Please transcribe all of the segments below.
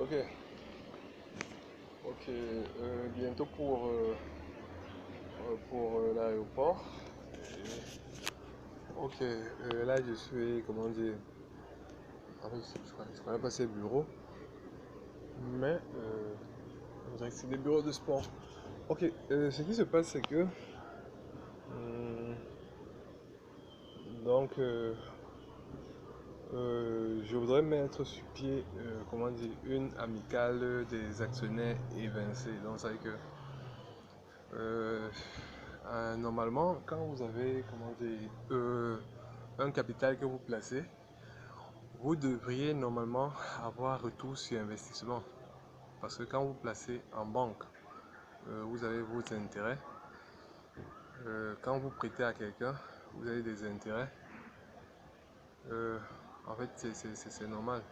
Ok, ok, bientôt pour l'aéroport. Ok, là je suis, comment dire, en fait, je connais pas ces bureaux, mais on dirait que c'est des bureaux de sport. Ok, ce qui se passe, c'est que, hum, donc, je voudrais mettre sur pied, comment dire, une amicale des actionnaires évincés. Donc, ça veut dire que, euh, normalement, quand vous avez, comment dire, un capital que vous placez, vous devriez normalement avoir retour sur investissement. Parce que quand vous placez en banque, vous avez vos intérêts. Quand vous prêtez à quelqu'un, vous avez des intérêts. Euh, en fait, c'est normal.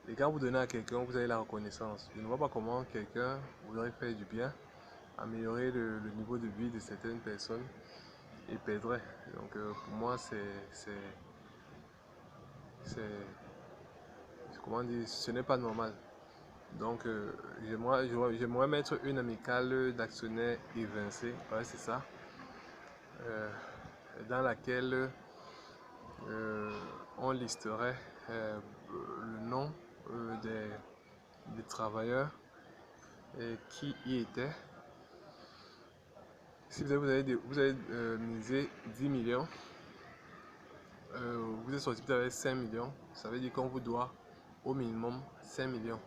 Et quand vous donnez à quelqu'un, vous avez la reconnaissance. Je ne vois pas comment quelqu'un voudrait faire du bien, améliorer le niveau de vie de certaines personnes et perdrait. Donc pour moi, comment dire, ce n'est pas normal. Donc j'aimerais mettre une amicale d'actionnaires évincés, ouais, c'est ça, euh, dans laquelle on listerait le nom des travailleurs qui y étaient. Si vous avez misé 10 millions, vous êtes sorti avec 5 millions, ça veut dire qu'on vous doit au minimum 5 millions.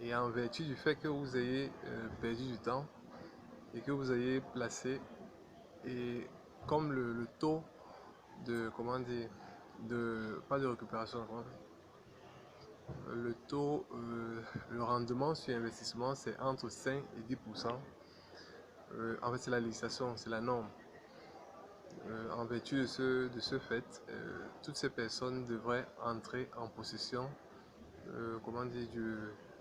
Et en vertu du fait que vous ayez perdu du temps et que vous ayez placé, et comme le taux de, comment dire, pas de récupération, le taux, le rendement sur investissement, c'est entre 5 et 10%. En fait, c'est la législation, c'est la norme. En vertu de ce fait, toutes ces personnes devraient entrer en possession, comment dire,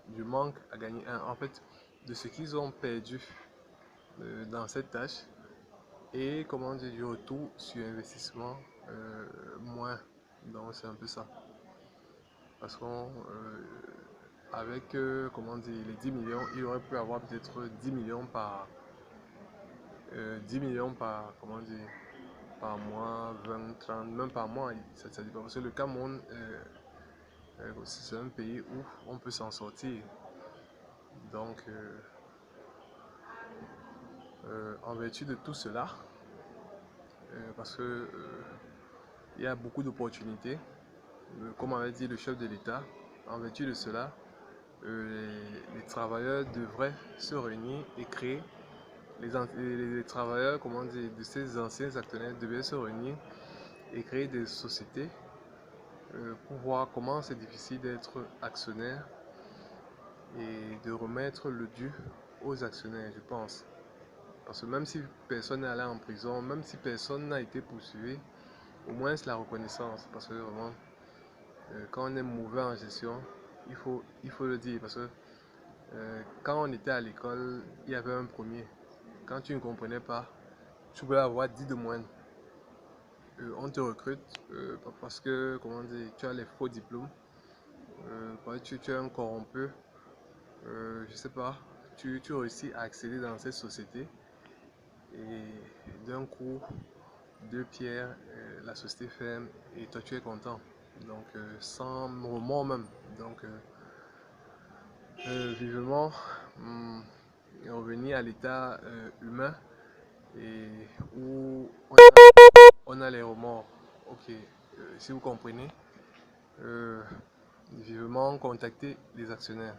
du manque à gagner, en fait, de ce qu'ils ont perdu dans cette tâche et comment dire, du retour sur investissement moins. Donc c'est un peu ça. Parce qu'avec comment dire, les 10 millions, il aurait pu avoir peut-être 10 millions 10 millions par, comment dire, par mois, 20, 30, même par mois, ça dépend. Parce que le Cameroun, c'est un pays où on peut s'en sortir. Donc, en vertu de tout cela, parce que il y a beaucoup d'opportunités, comme avait dit le chef de l'État, en vertu de cela, les travailleurs devraient se réunir et créer, les travailleurs, comment dire, de ces anciens actionnaires devaient se réunir et créer des sociétés pour voir comment c'est difficile d'être actionnaire et de remettre le dû aux actionnaires, je pense. Parce que même si personne n'est allé en prison, même si personne n'a été poursuivi, au moins c'est la reconnaissance. Parce que vraiment, quand on est mauvais en gestion, il faut le dire. Parce que quand on était à l'école, il y avait un premier. Quand tu ne comprenais pas, tu voulais avoir 10 de moins. On te recrute parce que, comment dire, tu as les faux diplômes, tu es un corrompu, je sais pas, tu réussis à accéder dans cette société et d'un coup, deux pierres, la société ferme et toi tu es content. Donc sans remords même. Donc vivement revenir à l'état humain et où on a les remords. Ok, si vous comprenez, vivement contacter les actionnaires.